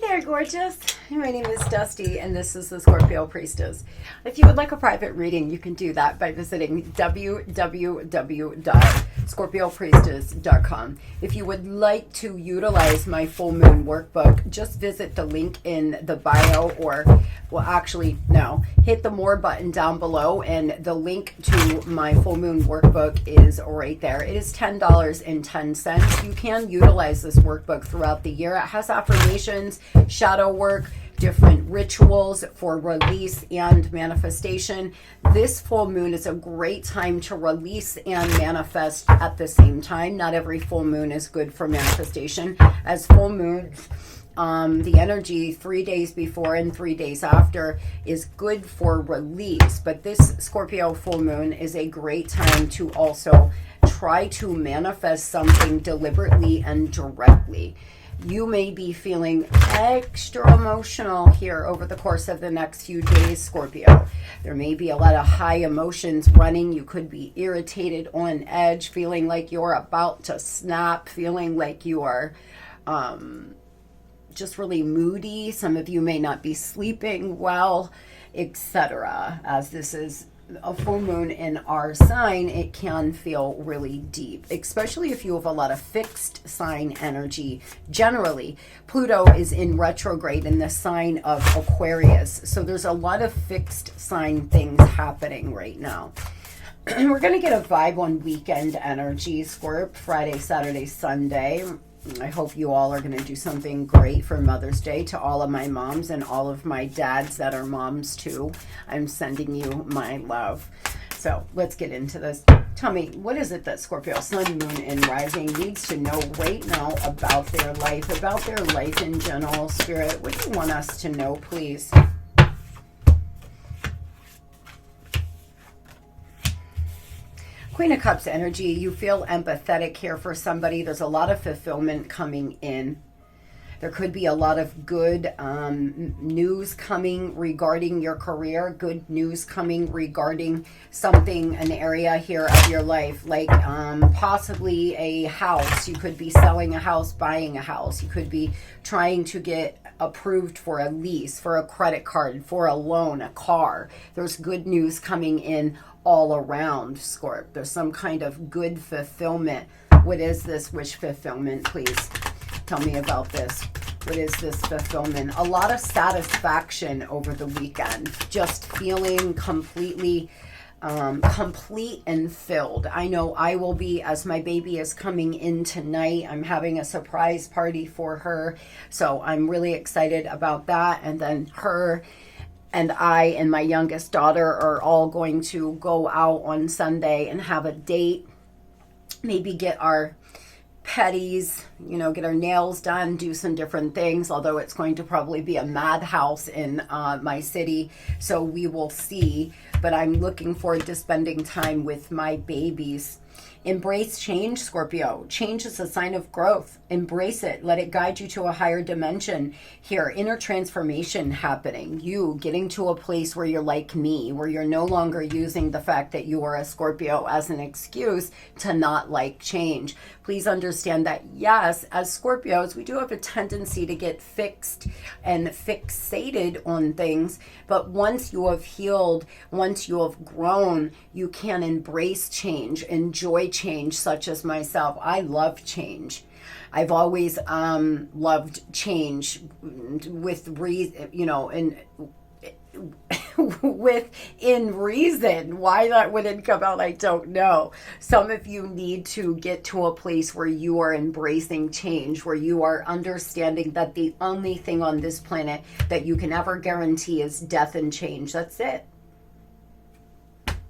Hey there, gorgeous. My name is Dusty, and this is the Scorpiopriestess. If you would like a private reading, you can do that by visiting www.scorpiopriestess.com. If you would like to utilize my full moon workbook, just visit the link in the bio, or, well, actually, no, hit the more button down below, and the link to my full moon workbook is right there. It is $10.10. You can utilize this workbook throughout the year. It has affirmations, shadow work, different rituals for release and manifestation. This full moon is a great time to release and manifest at the same time. Not every full moon is good for manifestation. As full moons, the energy 3 days before and 3 days after is good for release. But this Scorpio full moon is a great time to also try to manifest something deliberately and directly. You may be feeling extra emotional here over the course of the next few days, Scorpio. There may be a lot of high emotions running. You could be irritated, on edge, feeling like you're about to snap, feeling like you are just really moody. Some of you may not be sleeping well, etc. As this is a full moon in our sign, it can feel really deep, especially if you have a lot of fixed sign energy. Generally, Pluto is in retrograde in the sign of Aquarius, so there's a lot of fixed sign things happening right now. We're going to get a vibe on weekend energy, Scorp, Friday, Saturday, Sunday. I hope you all are going to do something great for Mother's Day. To all of my moms and all of my dads that are moms too, I'm sending you my love. So let's get into this. Tell me, what is it that Scorpio, Sun, Moon, and Rising needs to know right now about their life in general? Spirit, what do you want us to know, please? Queen of Cups energy, you feel empathetic here for somebody. There's a lot of fulfillment coming in. There could be a lot of good news coming regarding your career, good news coming regarding something, an area here of your life, like possibly a house. You could be selling a house, buying a house. You could be trying to get approved for a lease, for a credit card, for a loan, a car. There's good news coming in all around, Scorp. There's some kind of good fulfillment. What is this wish fulfillment, please? Tell me about this. What is this fulfillment? A lot of satisfaction over the weekend. Just feeling completely complete and filled. I know I will be, as my baby is coming in tonight. I'm having a surprise party for her. So I'm really excited about that. And then her and I and my youngest daughter are all going to go out on Sunday and have a date. Maybe get our petties, get our nails done, do some different things, although it's going to probably be a madhouse in my city. So we will see. But I'm looking forward to spending time with my babies. Embrace change, Scorpio. Change is a sign of growth. Embrace it. Let it guide you to a higher dimension here. Inner transformation happening. You getting to a place where you're like me, where you're no longer using the fact that you are a Scorpio as an excuse to not like change. Please understand that, yes, as Scorpios, we do have a tendency to get fixed and fixated on things. But once you have healed, once you have grown, you can embrace change, enjoy change, such as myself. I love change. I've always loved change with reason, within reason. Why that wouldn't come out, I don't know. Some of you need to get to a place where you are embracing change, where you are understanding that the only thing on this planet that you can ever guarantee is death and change. That's it.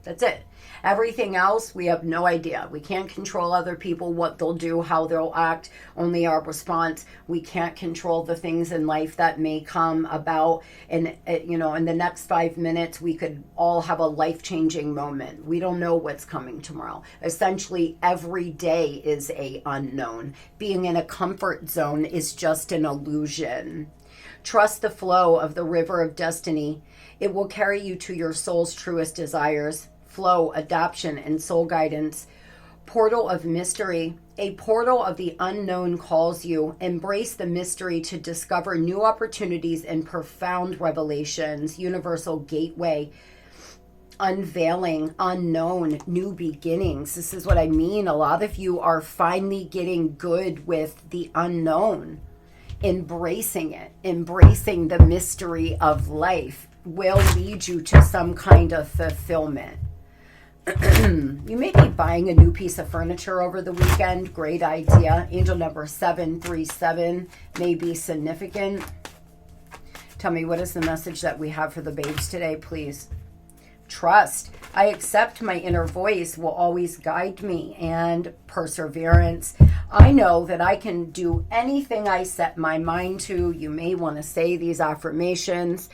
That's it. Everything else, we have no idea. We can't control other people, what they'll do, how they'll act, only our response. We can't control the things in life that may come about. And, in the next 5 minutes, we could all have a life-changing moment. We don't know what's coming tomorrow. Essentially, every day is a unknown. Being in a comfort zone is just an illusion. Trust the flow of the river of destiny. It will carry you to your soul's truest desires. Flow, adoption, and soul guidance Portal of mystery. A portal of the unknown calls you. Embrace the mystery to discover new opportunities and profound revelations. Universal gateway. Unveiling, unknown, new beginnings. This is what I mean. A lot of you are finally getting good with the unknown. Embracing it. Embracing the mystery of life will lead you to some kind of fulfillment. You may be buying a new piece of furniture over the weekend. Great idea. Angel number 737 may be significant. Tell me, what is the message that we have for the babes today, please? Trust. I accept my inner voice will always guide me. And perseverance. I know that I can do anything I set my mind to. You may want to say these affirmations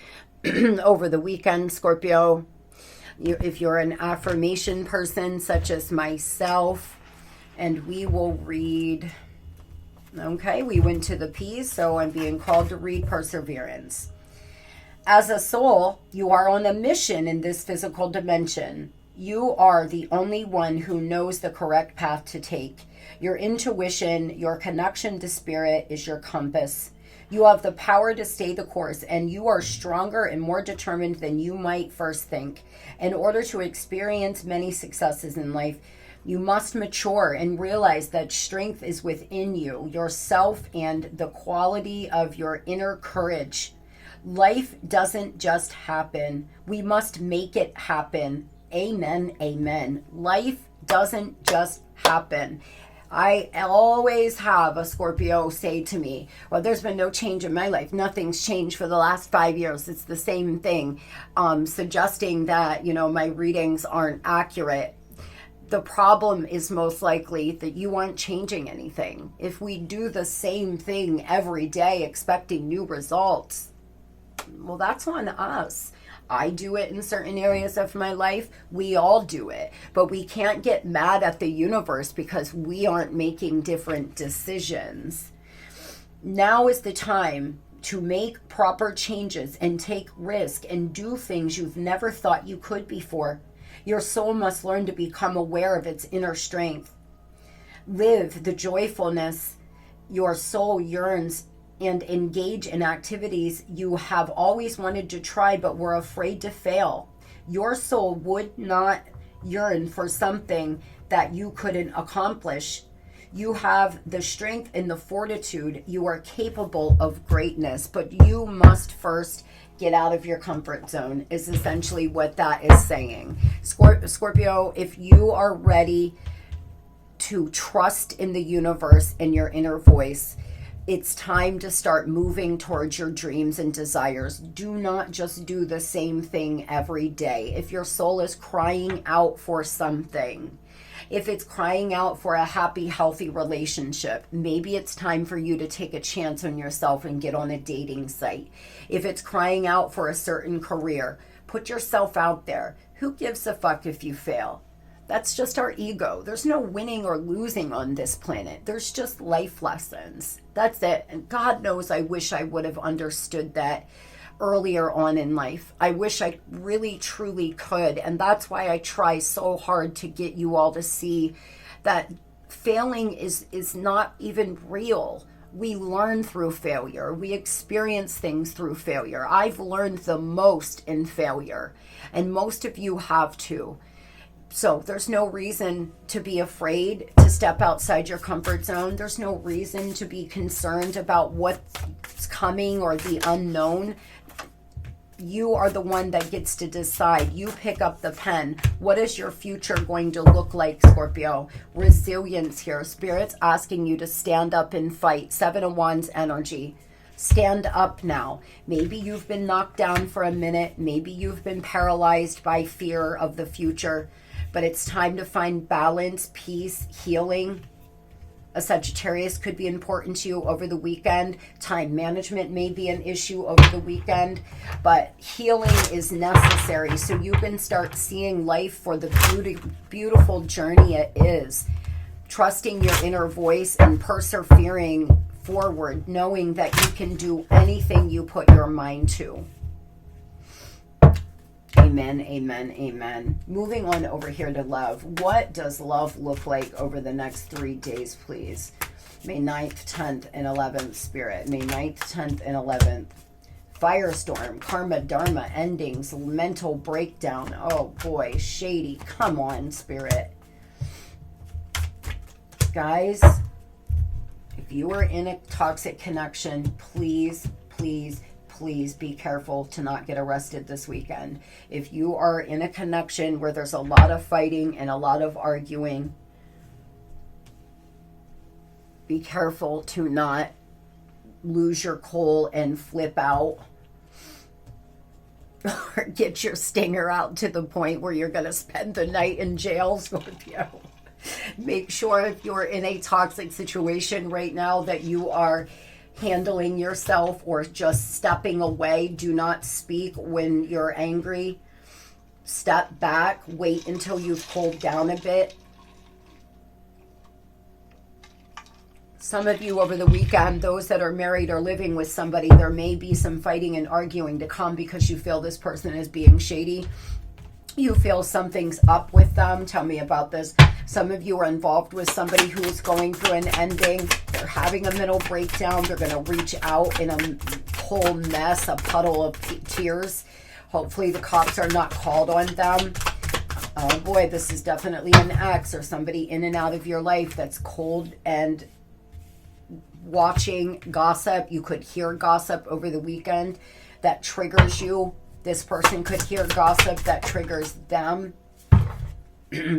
over the weekend, Scorpio. If you're an affirmation person such as myself, and we will read, okay, we went to the P's, so I'm being called to read perseverance. As a soul, you are on a mission in this physical dimension. You are the only one who knows the correct path to take. Your intuition, your connection to spirit is your compass. You have the power to stay the course, and you are stronger and more determined than you might first think. In order to experience many successes in life, you must mature and realize that strength is within you, yourself, and the quality of your inner courage. Life doesn't just happen. We must make it happen. Amen, amen. Life doesn't just happen. I always have a Scorpio say to me, well, there's been no change in my life. Nothing's changed for the last 5 years. It's the same thing, suggesting that, my readings aren't accurate. The problem is most likely that you aren't changing anything. If we do the same thing every day expecting new results, well, that's on us. I do it in certain areas of my life. We all do it. But we can't get mad at the universe because we aren't making different decisions. Now is the time to make proper changes and take risk and do things you've never thought you could before. Your soul must learn to become aware of its inner strength. Live the joyfulness your soul yearns and engage in activities you have always wanted to try but were afraid to fail. Your soul would not yearn for something that you couldn't accomplish. You have the strength and the fortitude. You are capable of greatness, but you must first get out of your comfort zone, is essentially what that is saying. Scorpio, if you are ready to trust in the universe and your inner voice, it's time to start moving towards your dreams and desires. Do not just do the same thing every day. If your soul is crying out for something, if it's crying out for a happy, healthy relationship, maybe it's time for you to take a chance on yourself and get on a dating site. If it's crying out for a certain career, put yourself out there. Who gives a fuck if you fail? That's just our ego. There's no winning or losing on this planet. There's just life lessons. That's it. And God knows I wish I would have understood that earlier on in life. I wish I really, truly could. And that's why I try so hard to get you all to see that failing is not even real. We learn through failure. We experience things through failure. I've learned the most in failure. And most of you have too. So there's no reason to be afraid to step outside your comfort zone. There's no reason to be concerned about what's coming or the unknown. You are the one that gets to decide. You pick up the pen. What is your future going to look like, Scorpio? Resilience here. Spirit's asking you to stand up and fight. 7 of Wands energy. Stand up now. Maybe you've been knocked down for a minute. Maybe you've been paralyzed by fear of the future. But it's time to find balance, peace, healing. A Sagittarius could be important to you over the weekend. Time management may be an issue over the weekend. But healing is necessary so you can start seeing life for the beautiful journey it is. Trusting your inner voice and persevering forward, knowing that you can do anything you put your mind to. Amen, amen, amen. Moving on over here to love. What does love look like over the next 3 days, please? May 9th, 10th, and 11th, Spirit. May 9th, 10th, and 11th. Firestorm, karma, dharma, endings, mental breakdown. Oh boy, shady. Come on, Spirit. Guys, if you are in a toxic connection, please, please, please be careful to not get arrested this weekend. If you are in a connection where there's a lot of fighting and a lot of arguing, be careful to not lose your cool and flip out or get your stinger out to the point where you're going to spend the night in jail, Scorpio. Make sure if you're in a toxic situation right now that you are handling yourself or just stepping away. Do not speak when you're angry. Step back. Wait until you've cooled down a bit. Some of you over the weekend, those that are married or living with somebody, there may be some fighting and arguing to come because you feel this person is being shady. You feel something's up with them. Tell me about this. Some of you are involved with somebody who's going through an ending. They're having a mental breakdown. They're going to reach out in a whole mess, a puddle of tears. Hopefully the cops are not called on them. Oh boy, this is definitely an ex or somebody in and out of your life that's cold and watching gossip. You could hear gossip over the weekend that triggers you. This person could hear gossip that triggers them.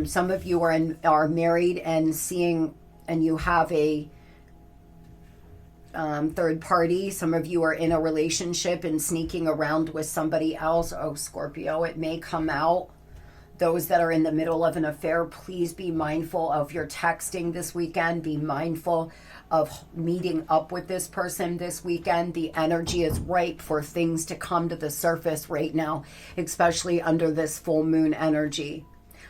Some of you are married and seeing, and you have a third party. Some of you are in a relationship and sneaking around with somebody else. Oh, Scorpio, it may come out. Those that are in the middle of an affair, please be mindful of your texting this weekend. Be mindful of meeting up with this person this weekend. The energy is ripe for things to come to the surface right now, especially under this full moon energy.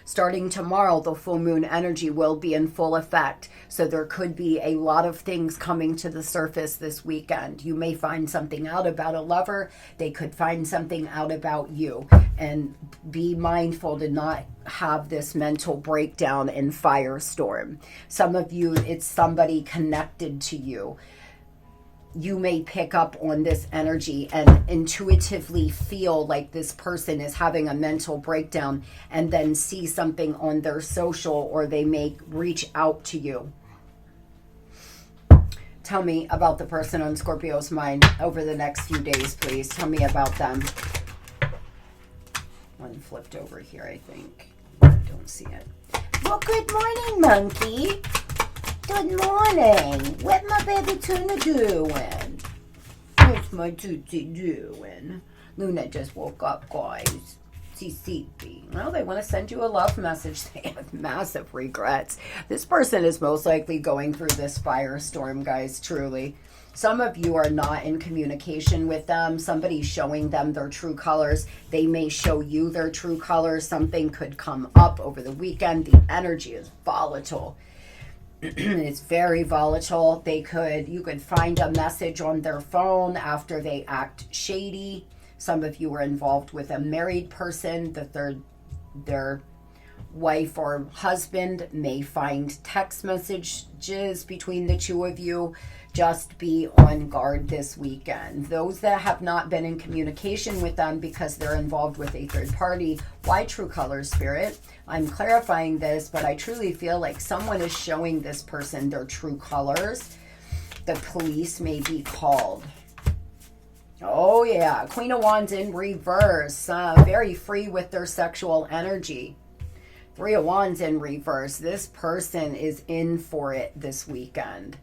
Starting tomorrow, the full moon energy will be in full effect. So there could be a lot of things coming to the surface this weekend. You may find something out about a lover. They could find something out about you. And be mindful to not have this mental breakdown and firestorm. Some of you, it's somebody connected to you. You may pick up on this energy and intuitively feel like this person is having a mental breakdown and then see something on their social, or they may reach out to you. Tell me about the person on Scorpio's mind over the next few days, please. Tell me about them. One flipped over here, I think. I don't see it. Well, good morning, monkey. Good morning. What my baby Tuna doing? What's my Tootsie doing? Luna just woke up, guys. She's sleepy. Well, they want to send you a love message. They have massive regrets. This person is most likely going through this firestorm, guys, truly. Some of you are not in communication with them. Somebody's showing them their true colors. They may show you their true colors. Something could come up over the weekend. The energy is volatile. It's very volatile. You could find a message on their phone after they act shady. Some of you are involved with a married person. Their wife or husband may find text messages between the two of you. Just be on guard this weekend. Those that have not been in communication with them because they're involved with a third party, why true colors, Spirit? I'm clarifying this, but I truly feel like someone is showing this person their true colors. The police may be called. Oh yeah, Queen of Wands in reverse. Very free with their sexual energy. Three of Wands in reverse. This person is in for it this weekend.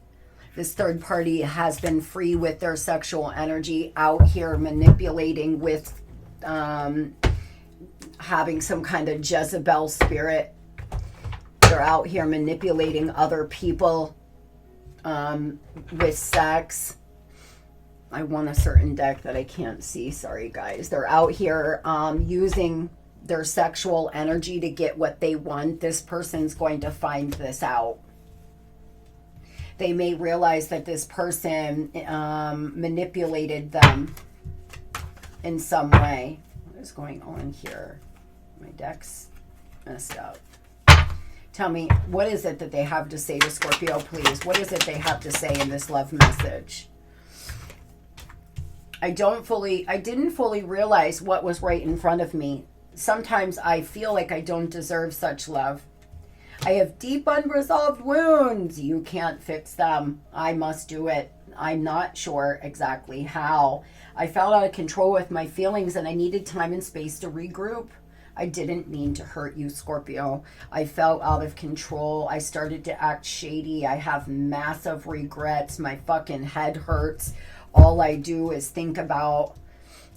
This third party has been free with their sexual energy, out here manipulating with having some kind of Jezebel spirit. They're out here manipulating other people with sex. I want a certain deck that I can't see. Sorry, guys. They're out here using their sexual energy to get what they want. This person's going to find this out. They may realize that this person manipulated them in some way. is going on here? My deck's messed up. Tell me, what is it that they have to say to Scorpio, please? What is it they have to say in this love message? I didn't fully realize what was right in front of me. Sometimes I feel like I don't deserve such love. I have deep unresolved wounds. You can't fix them. I must do it. I'm not sure exactly how. I felt out of control with my feelings and I needed time and space to regroup. I didn't mean to hurt you, Scorpio. I felt out of control. I started to act shady. I have massive regrets. My fucking head hurts. All I do is think about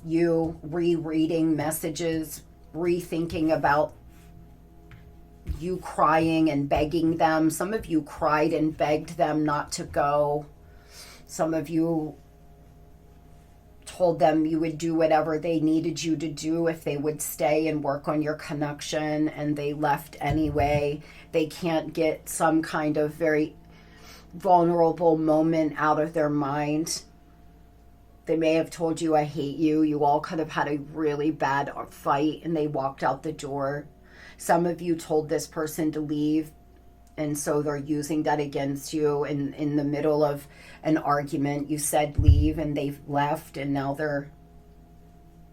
you, rereading messages, rethinking about you crying and begging them. Some of you cried and begged them not to go. Some of you told them you would do whatever they needed you to do if they would stay and work on your connection, and they left anyway. They can't get some kind of very vulnerable moment out of their mind. They may have told you, I hate you. You all could have had a really bad fight and they walked out the door. Some of you told this person to leave, and so they're using that against you. In the middle of an argument, you said leave and they've left, and now they're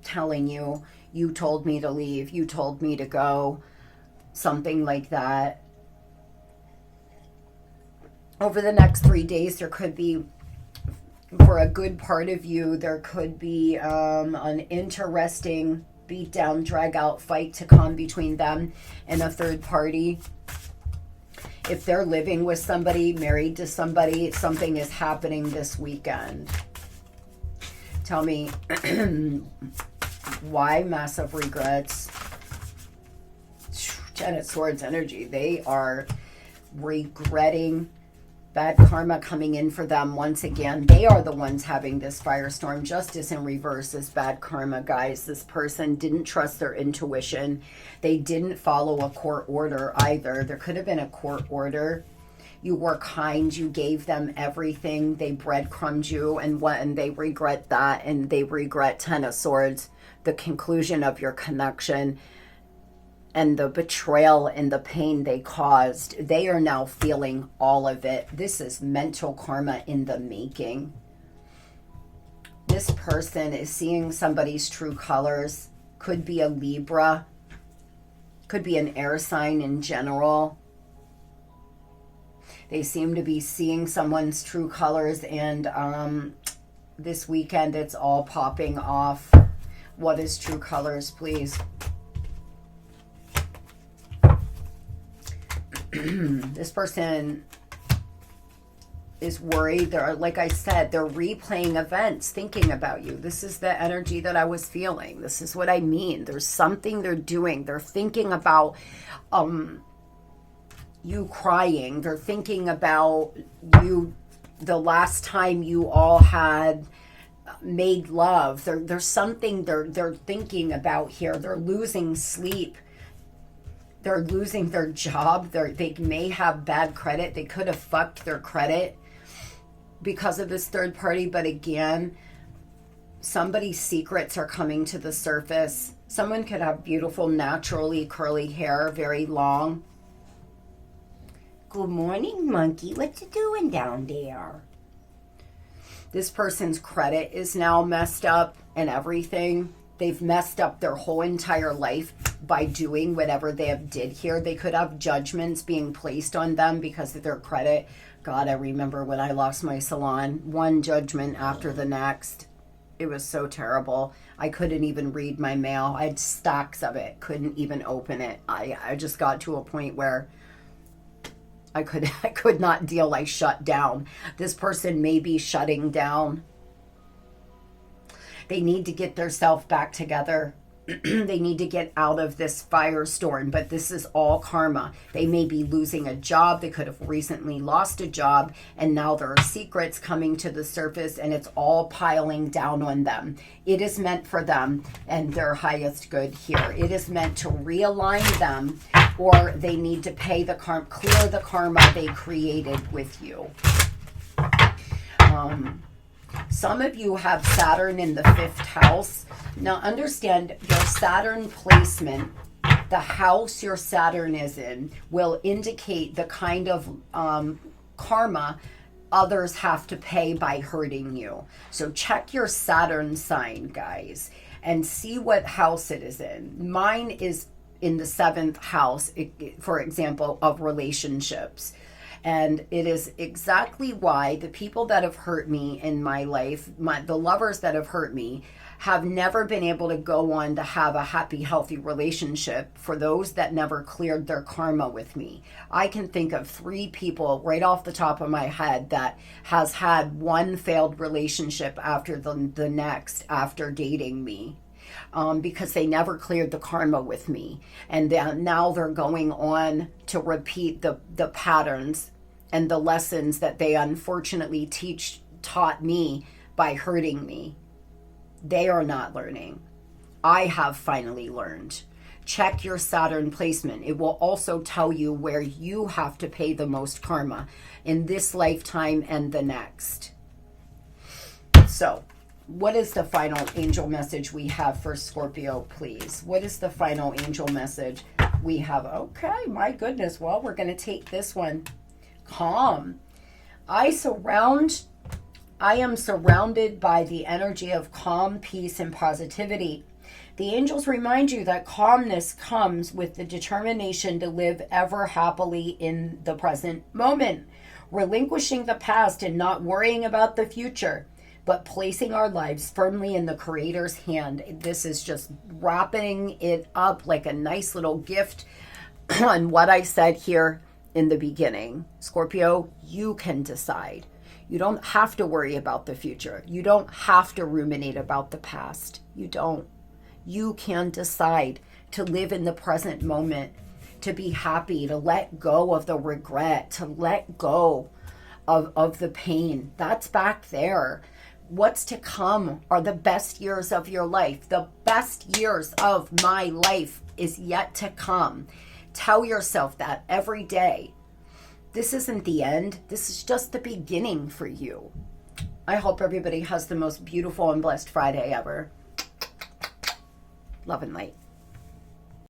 telling you, you told me to leave, you told me to go, something like that. Over the next 3 days, there could be, for a good part of you, there could be an interesting beat down, drag out fight to come between them and a third party. If they're living with somebody, married to somebody, something is happening this weekend. Tell me why massive regrets. Ten of Swords energy. They are regretting. Bad karma coming in for them once again. They are the ones having this firestorm. Justice in reverse is bad karma, guys. This person didn't trust their intuition. They didn't follow a court order either. There could have been a court order. You were kind. You gave them everything. They breadcrumbed you, and they regret that, and they regret Ten of Swords, the conclusion of your connection, and the betrayal and the pain they caused. They are now feeling all of it. This is mental karma in the making. This person is seeing somebody's true colors. Could be a Libra. Could be an air sign in general. They seem to be seeing someone's true colors, and this weekend it's all popping off. What is true colors, please? This person is worried. They're, like I said, they're replaying events, thinking about you. This is the energy that I was feeling. This is what I mean. There's something they're doing. They're thinking about you crying. They're thinking about you the last time you all had made love. There's something they're thinking about here. They're losing sleep. They're losing their job. They may have bad credit. They could have fucked their credit because of this third party. But again, somebody's secrets are coming to the surface. Someone could have beautiful, naturally curly hair, very long. Good morning, monkey. What you doing down there? This person's credit is now messed up and everything. They've messed up their whole entire life by doing whatever they have did here. They could have judgments being placed on them because of their credit. God, I remember when I lost my salon, one judgment after the next. It was so terrible. I couldn't even read my mail. I had stacks of it. Couldn't even open it. I just got to a point where I could not deal. I shut down. This person may be shutting down. They need to get themselves back together. They need to get out of this firestorm, but this is all karma. They may be losing a job. They could have recently lost a job, and now there are secrets coming to the surface, and it's all piling down on them. It is meant for them and their highest good here. It is meant to realign them, or they need to pay the clear the karma they created with you. Some of you have Saturn in the 5th house. Now understand, your Saturn placement, the house your Saturn is in, will indicate the kind of karma others have to pay by hurting you. So check your Saturn sign, guys, and see what house it is in. Mine is in the 7th house, for example, of relationships. And it is exactly why the people that have hurt me in my life, the lovers that have hurt me, have never been able to go on to have a happy, healthy relationship for those that never cleared their karma with me. I can think of 3 people right off the top of my head that has had one failed relationship after the next after dating me. Because they never cleared the karma with me. And now they're going on to repeat the patterns and the lessons that they unfortunately taught me by hurting me. They are not learning. I have finally learned. Check your Saturn placement. It will also tell you where you have to pay the most karma in this lifetime and the next. So, what is the final angel message we have for Scorpio, please? What is the final angel message we have? Okay, my goodness. Well, we're going to take this one. Calm. I am surrounded by the energy of calm, peace, and positivity. The angels remind you that calmness comes with the determination to live ever happily in the present moment, relinquishing the past and not worrying about the future, but placing our lives firmly in the Creator's hand. This is just wrapping it up like a nice little gift on what I said here in the beginning. Scorpio, you can decide. You don't have to worry about the future. You don't have to ruminate about the past. You don't. You can decide to live in the present moment, to be happy, to let go of the regret, to let go of the pain. That's back there. What's to come are the best years of your life. The best years of my life is yet to come. Tell yourself that every day. This isn't the end. This is just the beginning for you. I hope everybody has the most beautiful and blessed Friday ever. Love and light.